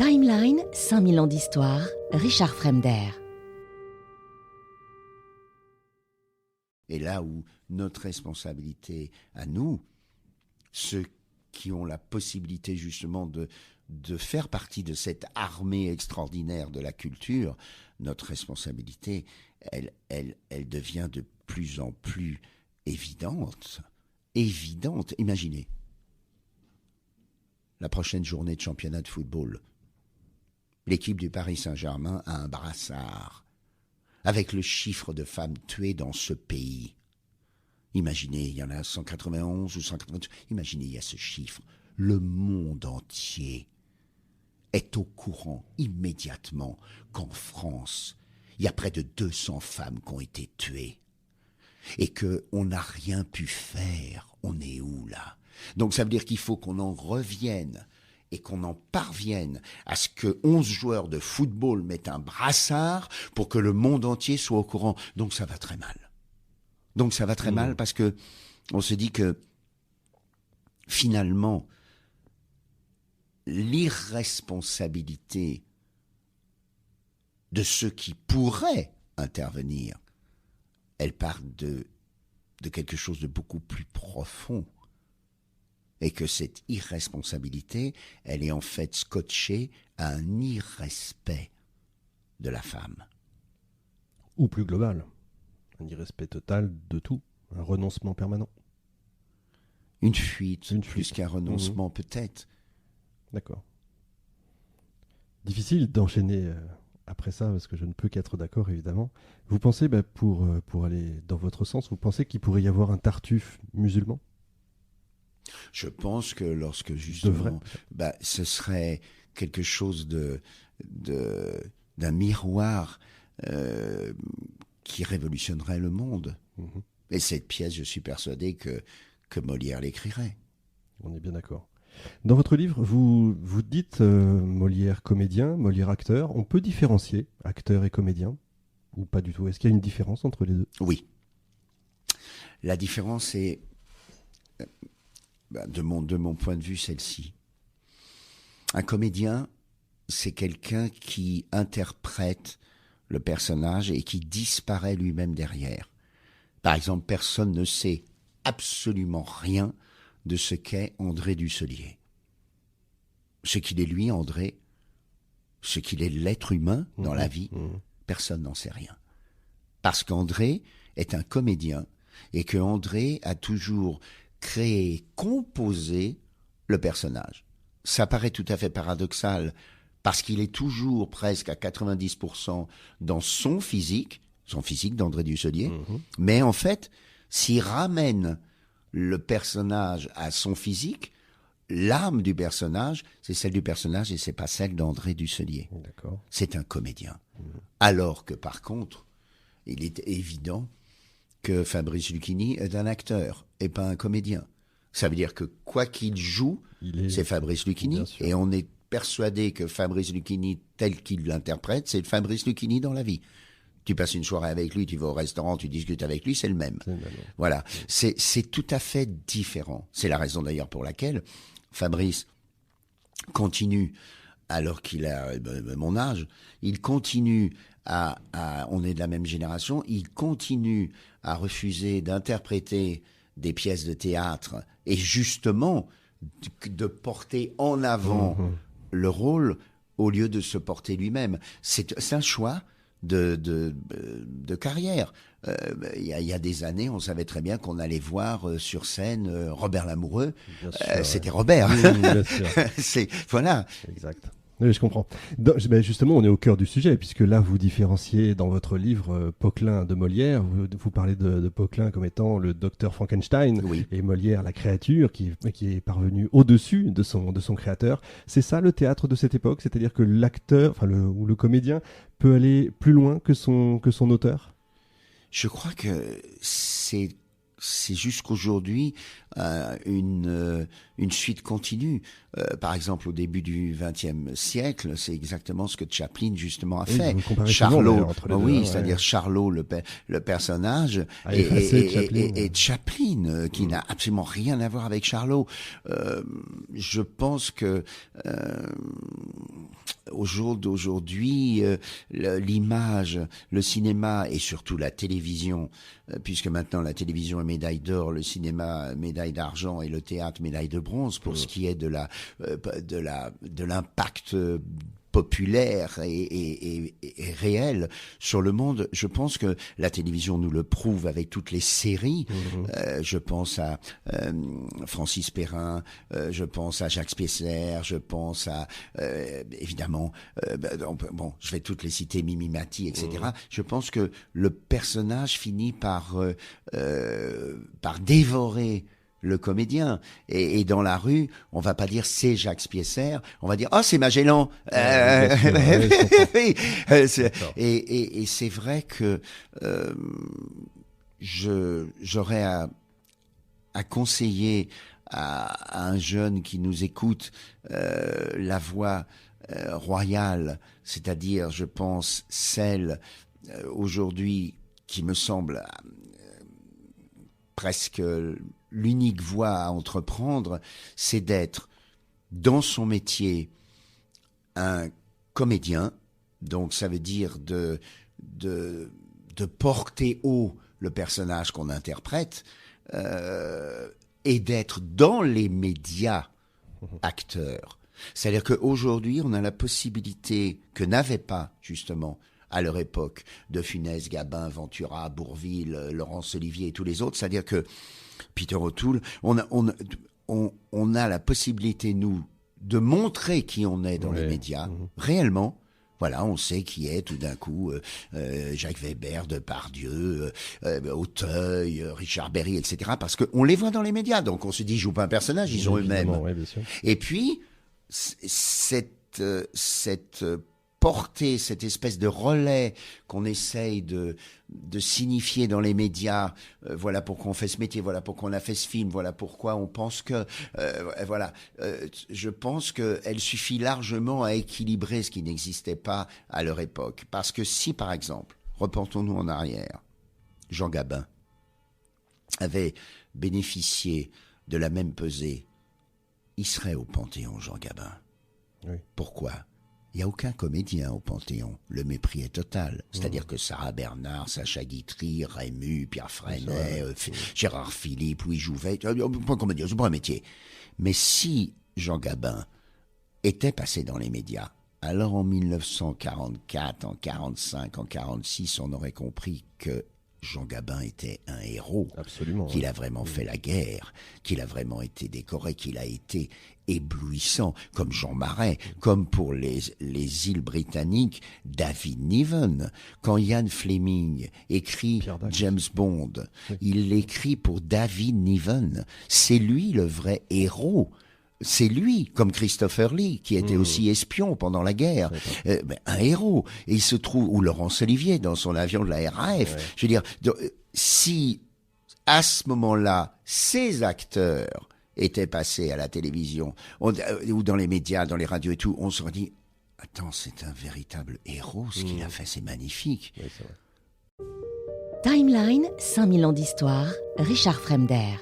Timeline, 5000 ans d'histoire, Richard Fremder. Et là où notre responsabilité à nous, ceux qui ont la possibilité justement de faire partie de cette armée extraordinaire de la culture, notre responsabilité, elle devient de plus en plus évidente. Évidente. Imaginez, la prochaine journée de championnat de football, l'équipe du Paris Saint-Germain a un brassard avec le chiffre de femmes tuées dans ce pays. Imaginez, il y en a 191 ou 192. Imaginez, il y a ce chiffre. Le monde entier est au courant immédiatement qu'en France, il y a près de 200 femmes qui ont été tuées. Et qu'on n'a rien pu faire. On est où, là? Donc ça veut dire qu'il faut qu'on en revienne et qu'on en parvienne à ce que 11 joueurs de football mettent un brassard pour que le monde entier soit au courant. Donc ça va très mal. Donc ça va très mal parce que on se dit que finalement l'irresponsabilité de ceux qui pourraient intervenir, elle part de quelque chose de beaucoup plus profond. Et que cette irresponsabilité, elle est en fait scotchée à un irrespect de la femme. Ou plus global, un irrespect total de tout, un renoncement permanent. Une fuite. Plus qu'un renoncement peut-être. D'accord. Difficile d'enchaîner après ça, parce que je ne peux qu'être d'accord, évidemment. Vous pensez, pour aller dans votre sens, vous pensez qu'il pourrait y avoir un Tartuffe musulman ? Je pense que lorsque justement, ce serait quelque chose d'un miroir qui révolutionnerait le monde. Et cette pièce, je suis persuadé que Molière l'écrirait. On est bien d'accord. Dans votre livre, vous dites Molière comédien, Molière acteur. On peut différencier acteur et comédien ou pas du tout? Est-ce qu'il y a une différence entre les deux? Oui. La différence est, de mon point de vue, celle-ci. Un comédien, c'est quelqu'un qui interprète le personnage et qui disparaît lui-même derrière. Par exemple, personne ne sait absolument rien de ce qu'est André Dusselier. Ce qu'il est lui, André, ce qu'il est l'être humain dans la vie, personne n'en sait rien. Parce qu'André est un comédien et que André a toujours créé, composé le personnage. Ça paraît tout à fait paradoxal parce qu'il est toujours presque à 90% dans son physique d'André Dusselier, mais en fait, s'il ramène le personnage à son physique, l'âme du personnage, c'est celle du personnage et c'est pas celle d'André Dusselier. D'accord. C'est un comédien. Alors que par contre, il est évident que Fabrice Lucchini est un acteur et pas un comédien. Ça veut dire que quoi qu'il joue, c'est Fabrice Lucchini. Et on est persuadé que Fabrice Lucchini, tel qu'il l'interprète, c'est Fabrice Lucchini dans la vie. Tu passes une soirée avec lui, tu vas au restaurant, tu discutes avec lui, c'est le même. Voilà. C'est tout à fait différent. C'est la raison d'ailleurs pour laquelle Fabrice continue, alors qu'il a mon âge, il continue on est de la même génération, il continue à refuser d'interpréter des pièces de théâtre et justement de porter en avant le rôle au lieu de se porter lui-même. C'est un choix de carrière. Il y a des années, on savait très bien qu'on allait voir sur scène Robert Lamoureux. C'était Robert. Bien sûr. Voilà. Exact. Oui, je comprends. Justement, on est au cœur du sujet, puisque là, vous différenciez dans votre livre Poquelin de Molière. Vous parlez de Poquelin comme étant le docteur Frankenstein, et Molière la créature qui est parvenue au-dessus de son créateur. C'est ça le théâtre de cette époque, c'est-à-dire que l'acteur, ou le comédien, peut aller plus loin que son auteur. Je crois que c'est jusqu'aujourd'hui une suite continue. Par exemple, au début du XXe siècle, c'est exactement ce que Chaplin justement a fait. Charlot, c'est-à-dire Charlot, le personnage, et Chaplin, qui n'a absolument rien à voir avec Charlot. Je pense que au jour d'aujourd'hui, l'image, le cinéma et surtout la télévision, puisque maintenant la télévision est médaille d'or, le cinéma médaille d'argent et le théâtre médaille de bronze pour ce qui est de l'impact populaire et réel sur le monde. Je pense que la télévision nous le prouve avec toutes les séries. Je pense à Francis Perrin, je pense à Jacques Spiesser, je pense à évidemment bon, je vais toutes les citer, Mimi Mati, etc. Je pense que le personnage finit par dévorer le comédien. Et dans la rue, on va pas dire c'est Jacques Spiesser, on va dire oh c'est Magellan. Et c'est vrai que j'aurais à conseiller à un jeune qui nous écoute la voie royale, c'est-à-dire je pense celle aujourd'hui qui me semble presque l'unique voie à entreprendre, c'est d'être dans son métier un comédien. Donc ça veut dire de porter haut le personnage qu'on interprète et d'être dans les médias acteurs. C'est-à-dire qu'aujourd'hui, on a la possibilité que n'avaient pas justement à leur époque de Funès, Gabin, Ventura, Bourvil, Laurence Olivier et tous les autres. C'est-à-dire que Peter O'Toole, on a la possibilité, nous, de montrer qui on est dans les médias, réellement. Voilà, on sait qui est tout d'un coup Jacques Weber, Depardieu, Auteuil, Richard Berry, etc. Parce qu'on les voit dans les médias. Donc on se dit, ils jouent pas un personnage, ils sont eux-mêmes. Ouais, bien sûr. Et puis, cette porter cette espèce de relais qu'on essaye de signifier dans les médias, voilà pourquoi on fait ce métier, voilà pourquoi on a fait ce film, voilà pourquoi on pense que, je pense qu'elle suffit largement à équilibrer ce qui n'existait pas à leur époque. Parce que si, par exemple, reportons-nous en arrière, Jean Gabin avait bénéficié de la même pesée, il serait au Panthéon, Jean Gabin. Oui. Pourquoi ? Il n'y a aucun comédien au Panthéon. Le mépris est total. C'est-à-dire que Sarah Bernard, Sacha Guitry, Rému, Pierre Freinet, Gérard Philippe, Louis Jouvet, pas un comédien, c'est pas un métier. Mais si Jean Gabin était passé dans les médias, alors en 1944, en 45, en 46, on aurait compris que Jean Gabin était un héros. Absolument. Qu'il a vraiment fait la guerre, qu'il a vraiment été décoré, qu'il a été éblouissant, comme Jean Marais, comme pour les îles britanniques, David Niven. Quand Ian Fleming écrit James Bond, il l'écrit pour David Niven. C'est lui le vrai héros. C'est lui, comme Christopher Lee, qui était aussi espion pendant la guerre, un héros. Et il se trouve, ou Laurence Olivier dans son avion de la RAF. Ouais. Je veux dire, si à ce moment-là, ces acteurs étaient passés à la télévision, ou dans les médias, dans les radios et tout, on se serait dit, attends, c'est un véritable héros, ce qu'il a fait, c'est magnifique. Oui, c'est vrai. Timeline, 5000 ans d'histoire, Richard Fremder.